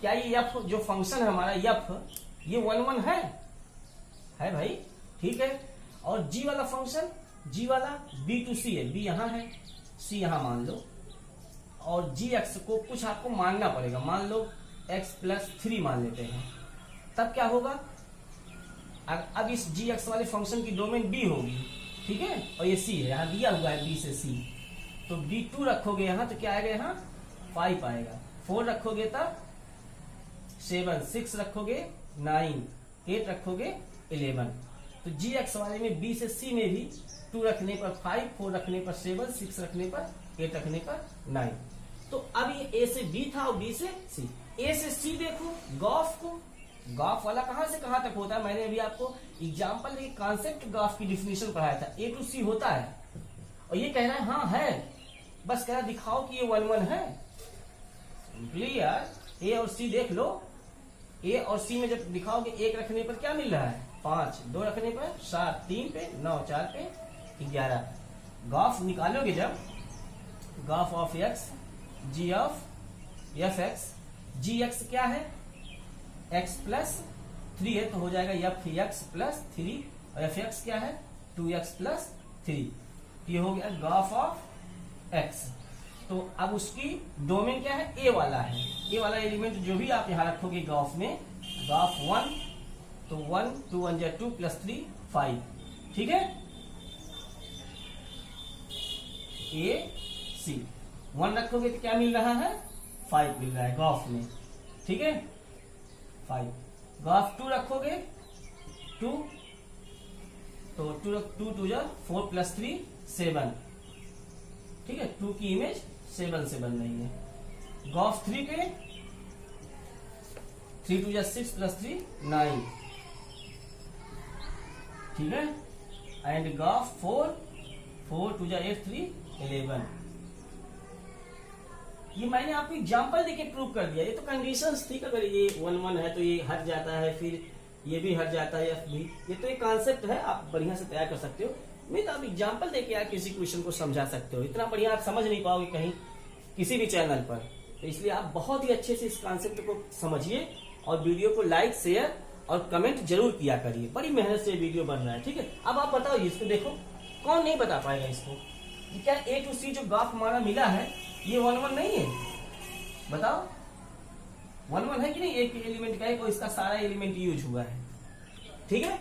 क्या ये f जो फंक्शन है हमारा f ये 1 1 है भाई। ठीक है, और g वाला फंक्शन, g वाला b to c है, b यहाँ है c यहाँ मान लो, और gx को कुछ आपको मानना पड़ेगा, मान लो x + 3 मान लेते हैं, तब क्या होगा, अब इस जी एक्स वाले फंक्शन की डोमेन बी होगी, ठीक है, और ये सी है, यहाँ दिया हुआ है बी से सी, तो B2 रखोगे यहाँ तो क्या आएगा, यहाँ 5 आएगा, 4 रखोगे तब 7, 6 रखोगे 9, 8 रखोगे 11। तो जी एक्स वाले में बी से सी में भी 2 रखने पर 5, 4 रखने पर 7, 6 रखने पर 8 रखने पर 9। तो अब ये ए से बी था और बी से सी। ए से सी देखो, गॉफ को, गॉफ वाला कहां से कहां तक होता है, मैंने अभी आपको एग्जांपल में कॉन्सेप्ट गॉफ की डिफिनेशन पढ़ाया था, ए टू सी होता है, और ये कह रहा है हाँ है, बस कह रहा दिखाओ कि ये 1 1 है। सिंपली यार ए और सी देख लो, ए और सी में जब दिखाओगे 1 रखने पर क्या मिल रहा है 5, 2 रखने पर 7, 3 पे 9, 4 पे 11। गॉफ निकालोगे जब, gof of x g of f x, g x क्या है x प्लस 3 है, तो हो जाएगा एफ एक्स प्लस 3, और एफ एक्स क्या है 2x प्लस 3। ये हो गया गॉफ ऑफ x। तो अब उसकी डोमेन क्या है, ए वाला है, ए वाला एलिमेंट जो भी आप यहां रखोगे गॉफ में, गॉफ 1, तो 1 2 1 2 प्लस 3 5, ठीक है। ए सी 1 रखोगे तो क्या मिल रहा है 5 मिल रहा है गॉफ में, ठीक है 5। गॉफ 2 रखोगे 2, तो 2 2 जा 4 प्लस 3 7, ठीक है, 2 की इमेज 7 से बन रही है। गॉफ 3 पे 3 2 जा 6 प्लस 3 9, ठीक है। एंड गॉफ 4 4 2 जा 8 3 11। ये मैंने आपको एग्जांपल देके प्रूव कर दिया, ये तो कंडीशंस थी, अगर ये 1 1 है तो ये हट जाता है, फिर ये भी हट जाता है, भी ये तो एक कॉन्सेप्ट है, आप बढ़िया से तैयार कर सकते हो। नहीं तो आप एग्जांपल देके यार किसी क्वेश्चन को समझा सकते हो, इतना बढ़िया आप समझ नहीं पाओगे कहीं किसी भी चैनल पर। तो इसलिए आप बहुत ही अच्छे से इस कॉन्सेप्ट को समझिए और वीडियो को लाइक शेयर और कमेंट जरूर किया करिए, बड़ी मेहनत से वीडियो बन रहा है, ठीक है। अब आप बताओ इसको, देखो कौन नहीं बता पाएगा इसको, क्या ए टू सी जो ग्राफ हमारा मिला है ये 1 1 नहीं है, बताओ 1 1 है कि नहीं, एक एलिमेंट का है, इसका सारा एलिमेंट यूज हुआ है, ठीक है।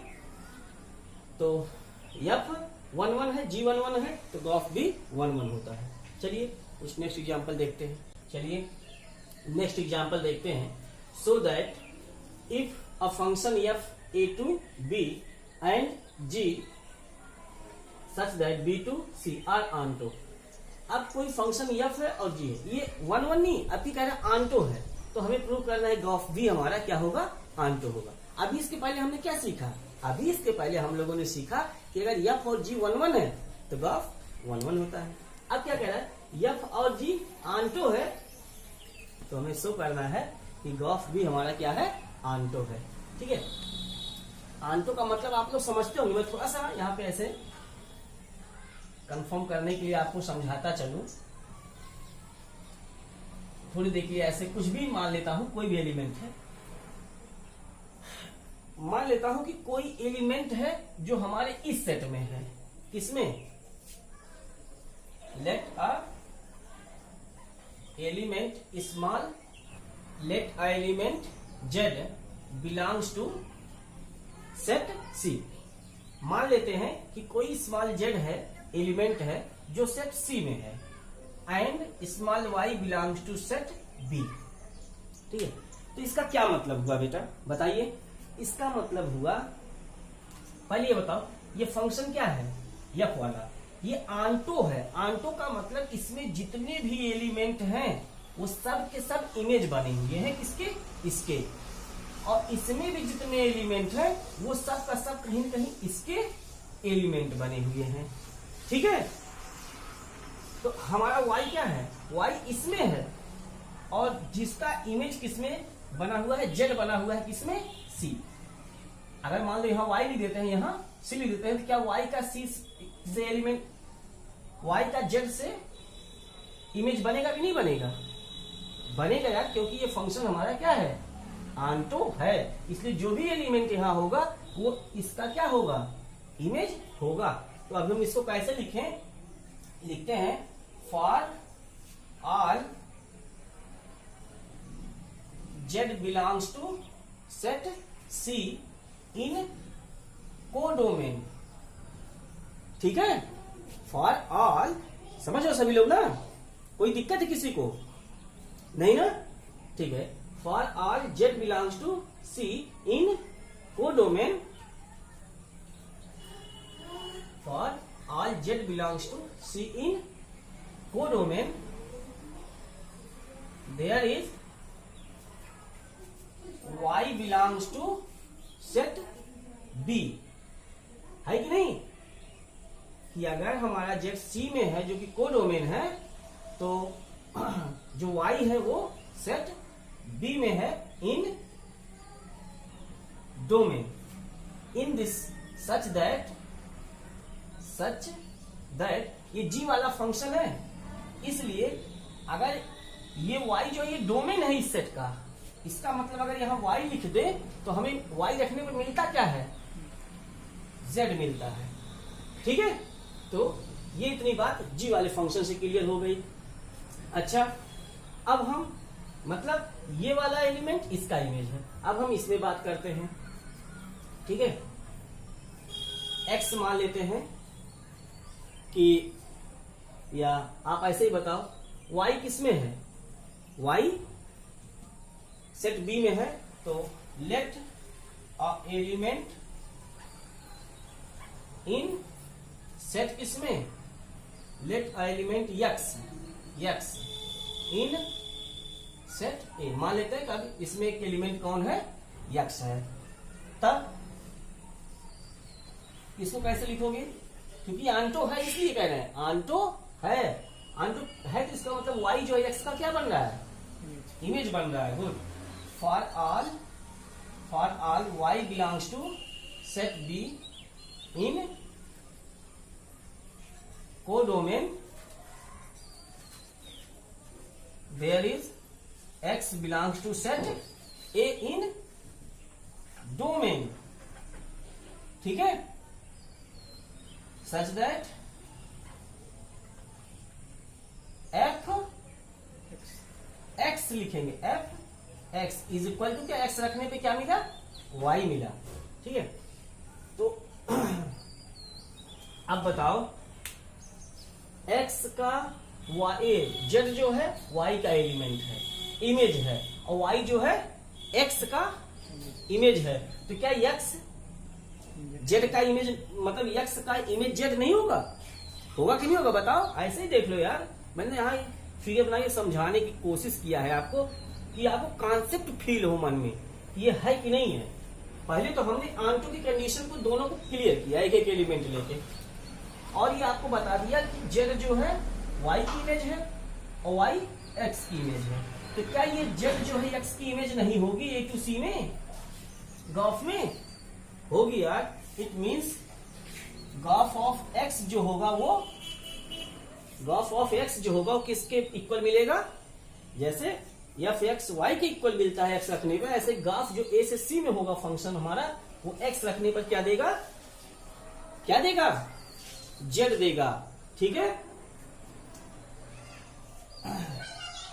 तो एफ 1 1 है, जी 1 1 है, तो ग्राफ भी 1 1 होता है। चलिए कुछ नेक्स्ट एग्जांपल देखते हैं, चलिए नेक्स्ट एग्जांपल देखते हैं। So that if a function f A to B and g such that B to C are onto. अब कोई फंक्शन एफ है और जी है, ये 1 1 नहीं, अभी कह रहा है ऑनटो है, तो हमें प्रूव करना है ग्राफ भी हमारा क्या होगा, ऑनटो होगा। अभी इसके पहले हमने क्या सीखा, अभी इसके पहले हम लोगों ने सीखा कि अगर एफ और जी 1 1 है तो ग्राफ 1 1 होता है। अब क्या कह रहा है, एफ और जी ऑनटो है, तो हमें शो करना है कि ग्राफ भी हमारा क्या है, ऑनटो है, ठीक है। ऑनटो का मतलब आप लोग समझते होंगे, मैं थोड़ा सा यहाँ पे ऐसे कंफर्म करने के लिए आपको समझाता चलूं। थोड़ी देखिए, ऐसे कुछ भी मान लेता हूं, कोई भी एलिमेंट है, मान लेता हूं कि कोई एलिमेंट है जो हमारे इस सेट में है, किसमें, let a element small, let a element z belongs to set C. मान लेते हैं कि कोई स्मॉल जेड है, एलिमेंट है जो सेट सी में है, and small y belongs to set B, ठीक है। तो इसका क्या मतलब हुआ बेटा, बताइए। इसका मतलब हुआ, पहले ये बताओ ये फंक्शन क्या है, एफ वाला, ये ऑनटो है। ऑनटो का मतलब इसमें जितने भी एलिमेंट हैं वो सब के सब इमेज बने हुए हैं, किसके, इसके, और इसमें भी जितने एलिमेंट हैं वो सब का सब कहीं न कहीं इसके एलिमेंट बने हुए हैं, ठीक है। तो हमारा y क्या है, y इसमें है, और जिसका इमेज किसमें बना हुआ है, z बना हुआ है, किसमें, c। अगर मान लो यहाँ y लिख देते हैं, यहाँ c लिख देते हैं, तो क्या y का c से एलिमेंट, y का z से इमेज बनेगा कि नहीं बनेगा, बनेगा यार, क्योंकि ये फंक्शन हमारा क्या है, ऑनटो है, इसलिए जो भी एलिमेंट यहाँ होगा वो इसका क्या होगा, इमेज होगा। तो अब हम इसको कैसे लिखें, लिखते हैं for all z belongs to set C in codomain. ठीक है, फॉर ऑल, समझो सभी लोग ना, कोई दिक्कत है किसी को? नहीं ना? ठीक है, for all z belongs to C in codomain, for all z belongs to C in codomain, there is y belongs to set b, है कि नहीं? कि अगर हमारा जेड सी में है जो कि कोडोमेन है, तो जो y है वो सेट b में है in domain, in this such that ये g वाला फंक्शन है, इसलिए अगर ये y जो है ये डोमेन है इस सेट का, इसका मतलब अगर यहां y लिख दे तो हमें y रखने पर मिलता क्या है? z मिलता है। ठीक है, तो ये इतनी बात g वाले फंक्शन से क्लियर हो गई। अच्छा, अब हम मतलब ये वाला एलिमेंट इसका इमेज है, अब हम इसमें बात करते हैं। ठीक है, x मान लेते हैं कि, या आप ऐसे ही बताओ y किसमें है? y सेट B में है, तो let a element in set किसमें? Let a element x in set A, मान लेते हैं कि इसमें एक एलिमेंट कौन है? x है। तब इसको कैसे लिखोगे? क्योंकि आंटो है इसलिए कह रहे हैं, आंटो है तो इसका मतलब y जो है x का क्या बन रहा है? इमेज बन रहा है। Good, for all y belongs to set B in codomain, there is x belongs to set A in domain. ठीक है, सच दैट f x लिखेंगे, f x is equal to क्या? x रखने पे क्या मिला? y मिला। ठीक है, तो अब बताओ x का z जो है y का एलिमेंट है, इमेज है, और y जो है x का इमेज है, तो क्या x z का इमेज मतलब x का इमेज z नहीं होगा? होगा कि नहीं होगा बताओ? ऐसे ही देख लो यार, मैंने यहाँ फिगर बनाई समझाने की कोशिश किया है आपको, कि आपको कॉन्सेप्ट फील हो मन में ये है कि नहीं है। पहले तो हमने आंटो की कंडीशन को दोनों को क्लियर किया एक एक एलिमेंट लेके, और ये आपको बता दिया कि z जो है y की इमेज है और y x की इमेज है। तो क्या ये z जो है x की इमेज नहीं होगी A टू C में, ग्राफ में? होगी यार। It means graph of x जो होगा वो किसके इक्वल मिलेगा? जैसे एफ एक्स वाई के इक्वल मिलता है x रखने पर, ऐसे ग्राफ जो A से C में होगा फंक्शन हमारा, वो x रखने पर क्या देगा? z देगा। ठीक है,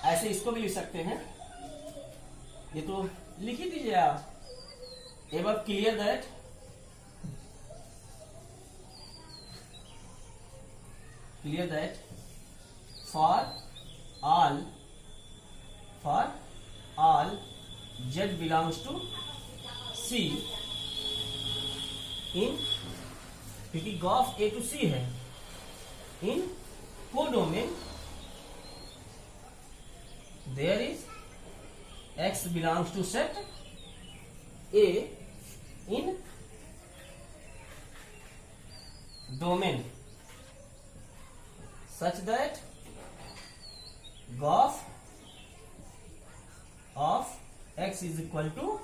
ऐसे इसको भी लिख सकते हैं, ये तो लिख ही दीजिए आप। Above clear that for all z belongs to C in, क्योंकि ग्राफ A टू C है, in codomain there is x belongs to set A in domain such that graph of x is equal to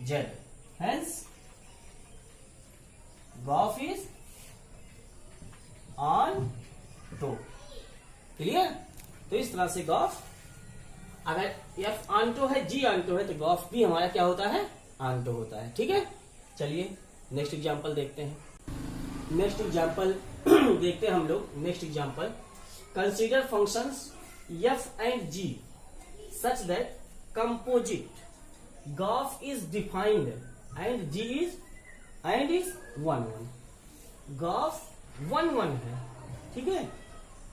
z, hence graph is on to। Clear? तो इस तरह से graph, अगर f onto है g onto है, तो graph भी हमारा क्या होता है? ऑनटो होता है। ठीक है, चलिए नेक्स्ट एग्जांपल देखते हैं। नेक्स्ट एग्जांपल देखते हैं हम लोग। Next example, consider functions f and g such that composite graph is defined and g is and is 1 1। Graph 1 1 है, ठीक है।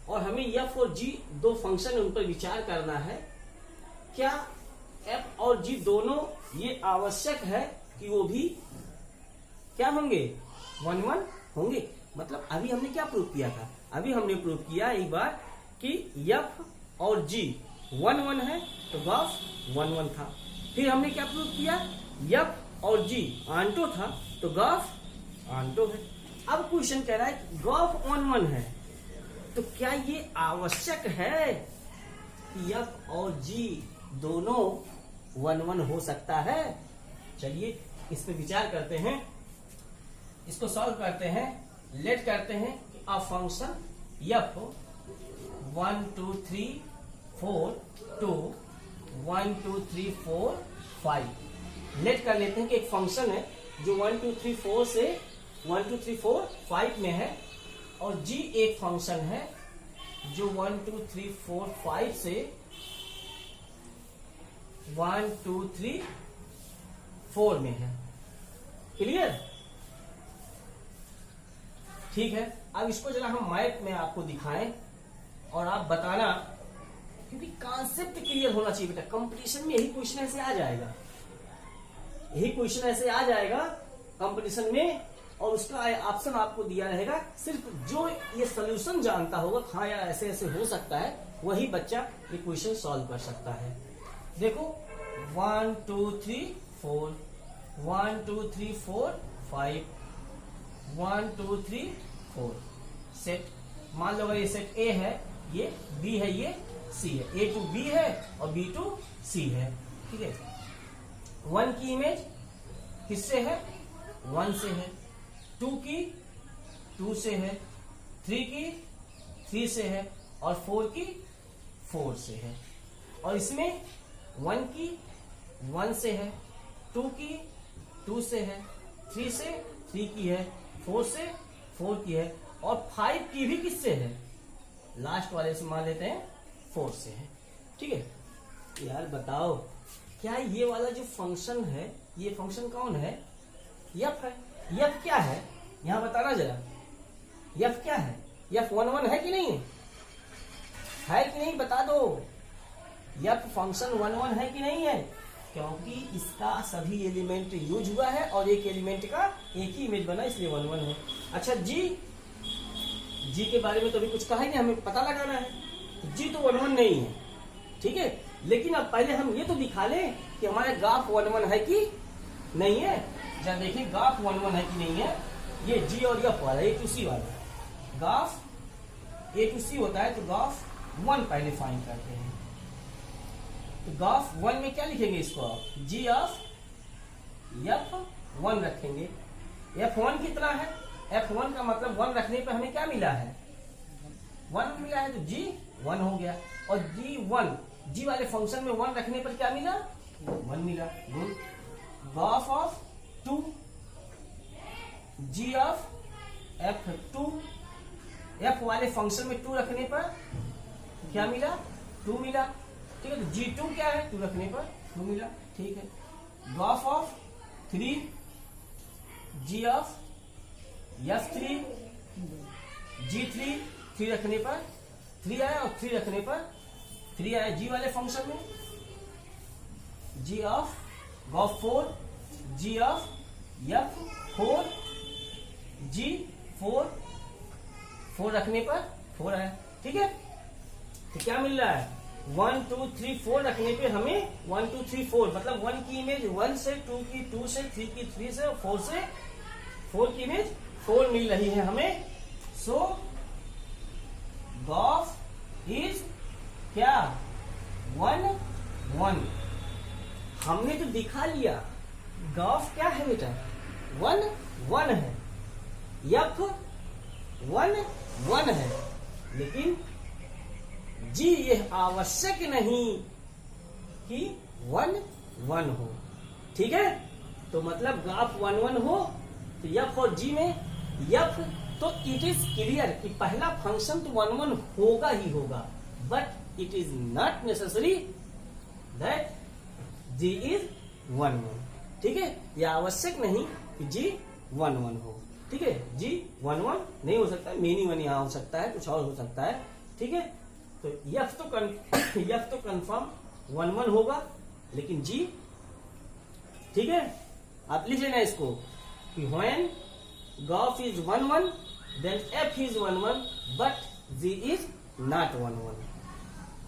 और हमें एफ और जी दो फंक्शन है, उन पर विचार करना है। क्या एफ और जी दोनों ये आवश्यक है कि वो भी क्या होंगे, 1 1 होंगे। मतलब अभी हमने क्या प्रूव किया था, अभी हमने प्रूव किया एक बार कि एफ और जी 1 1 है तो ग्राफ 1 1 था। फिर हमने क्या प्रूव किया, एफ और जी आंटो था तो ग्राफ आंटो है। अब क्वेश्चन कह रहा है ग्राफ 1 1 है तो क्या ये आवश्यक है कि एफ और जी दोनों 1 1 हो सकता है। चलिए इस पे विचार करते हैं, इसको सॉल्व करते हैं। लेट करते हैं अ फंक्शन एफ 1 2 3 4 2 1 2 3 4 5। लेट कर लेते हैं कि एक फंक्शन है जो 1 2 3 4 से 1 2 3 4 5 में है, और जी एक फंक्शन है जो 1 2 3 4 5 से 1 2 3 4 में है। क्लियर, ठीक है। अब इसको जरा हम मैथ में आपको दिखाएं और आप बताना, क्योंकि कॉन्सेप्ट क्लियर होना चाहिए बेटा। कंपटीशन में यही क्वेश्चन ऐसे आ जाएगा, यही क्वेश्चन ऐसे आ जाएगा कंपटीशन में, और उसका ऑप्शन आपको दिया रहेगा। सिर्फ जो ये सोल्यूशन जानता होगा, हाँ यार ऐसे ऐसे हो सकता है, वही बच्चा ये क्वेश्चन सॉल्व कर सकता है। देखो 1 2 3 4 1 2 3 4 5 1 2 3 4 सेट। मान लो अगर ये सेट ए है, ये बी है, ये सी है, ए टू बी है और बी टू सी है, ठीक है। 1 की इमेज किससे है, 1 से है। 2 की 2 से है, 3 की 3 से है, और 4 की 4 से है। और इसमें 1 की 1 से है, 2 की 2 से है, 3 से 3 की है, 4 से 4 की है, और 5 की भी किससे है, लास्ट वाले से मान लेते हैं 4 से है, ठीक है। यार बताओ क्या ये वाला जो फंक्शन है, ये फंक्शन कौन है, एफ है। एफ क्या है यहां बताना जरा, एफ क्या है, एफ 1 1 है कि नहीं है कि नहीं, बता दो। एफ फंक्शन 1 1 है कि नहीं है, क्योंकि इसका सभी एलिमेंट यूज हुआ है और एक एलिमेंट का एक ही इमेज बना, इसलिए 1 1 है। अच्छा जी के बारे में तो अभी कुछ कहा ही नहीं, हमें पता लगाना है। जी तो 1 1 नहीं है, ठीक है। लेकिन अब पहले हम ये तो दिखा लें कि हमारा ग्राफ 1 1 है कि नहीं है। जरा देखिए ग्राफ 1 1 है कि नहीं है। ये जी और एफ वाला, ए टू सी वाला ग्राफ ए टू सी होता है, तो ग्राफ 1 पहले फाइंड करते हैं। तो ग्राफ 1 में क्या लिखेंगे, इसको आप जी ऑफ F1 रखेंगे। F1 कितना है, F1 का मतलब 1 रखने पर हमें क्या मिला है, 1 मिला है, तो जी 1 हो गया। और जी वाले फंक्शन में 1 रखने पर क्या मिला, 1 मिला। Good. Graph of 2 g of F2, F वाले फंक्शन में 2 रखने पर क्या मिला, 2 मिला, ठीक है। तो G2 क्या है, 2 रखने पर 2 मिला, ठीक है। Graph of 3 ji of F3 G3, 3 रखने पर 3 आया, और 3 रखने पर 3 आया जी वाले फंक्शन में। G of graph 4 g of F4 G4, 4 रखने पर 4 आया, ठीक है। तो क्या मिल रहा है, 1 2 3 4 रखने पे हमें 1 2 3 4 मतलब 1 की इमेज 1 से, 2 की 2 से, 3 की 3 से, और 4 से 4 की इमेज 4 मिल रही है हमें। सो ग्राफ इज क्या, 1 1। हमने तो दिखा लिया ग्राफ क्या है बेटा, 1 1 है, F 1 1 है, लेकिन जी यह आवश्यक नहीं कि 1 1 हो, ठीक है। तो मतलब ग्राफ 1 1 हो तो F और G में F तो इट इज क्लियर कि पहला फंक्शन तो 1 1 होगा ही होगा, but it is not necessary that G is 1 1, ठीक है। यह आवश्यक नहीं कि G 11 हो। ठीक है, जी 11 नहीं हो सकता, मेनी वन यहाँ हो सकता है, कुछ और हो सकता है। ठीक है, तो यफ तो कंफर्म 11 होगा, लेकिन जी, ठीक है, आप लिख लेना इसको कि when golf is 11 then f is 11 but g is not 11।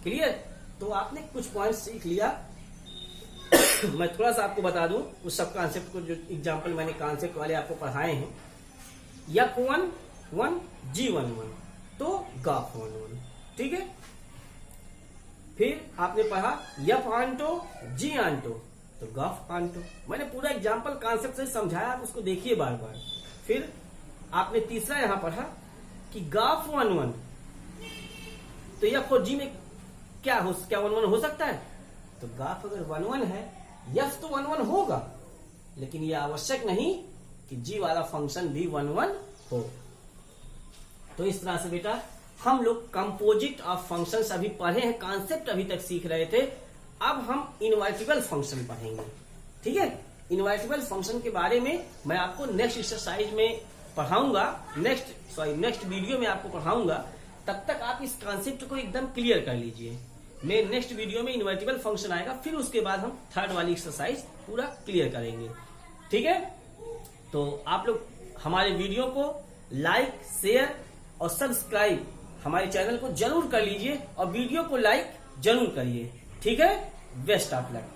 Clear? तो आपने कुछ पॉइंट सीख लिया। मैं थोड़ा सा आपको बता दूं उस सब कॉन्सेप्ट को, जो एग्जांपल मैंने कॉन्सेप्ट वाले आपको पढ़ाए हैं। F11 G11 तो golf 11। ठीक है, फिर आपने पढ़ा F ऑन्टो G ऑन्टो तो golf ऑन्टो। मैंने पूरा एग्जांपल कॉन्सेप्ट से समझाया, आप उसको देखिए बार बार। फिर आपने तीसरा यहां पढ़ा कि golf 11 तो F और G में क्या 11 हो सकता है? तो golf अगर 11 है, F तो 11 होगा, लेकिन यह आवश्यक नहीं कि G वाला फंक्शन भी 11 हो। तो इस तरह से बेटा हम लोग कंपोजिट ऑफ फंक्शंस अभी पढ़े हैं, कॉन्सेप्ट अभी तक सीख रहे थे। अब हम इनवर्टिबल फंक्शन पढ़ेंगे। ठीक है, इनवर्टिबल फंक्शन के बारे में मैं आपको नेक्स्ट एक्सरसाइज में पढ़ाऊंगा, नेक्स्ट वीडियो में आपको पढ़ाऊंगा। तब तक आप इस कॉन्सेप्ट को एकदम क्लियर कर लीजिए। मैं नेक्स्ट वीडियो में इनवर्टिबल फंक्शन आएगा, फिर उसके बाद हम थर्ड वाली एक्सरसाइज पूरा क्लियर करेंगे। ठीक है, तो आप लोग हमारे वीडियो को लाइक, शेयर और सब्सक्राइब हमारे चैनल को जरूर कर लीजिए, और वीडियो को लाइक जरूर करिए। ठीक है, बेस्ट ऑफ लक।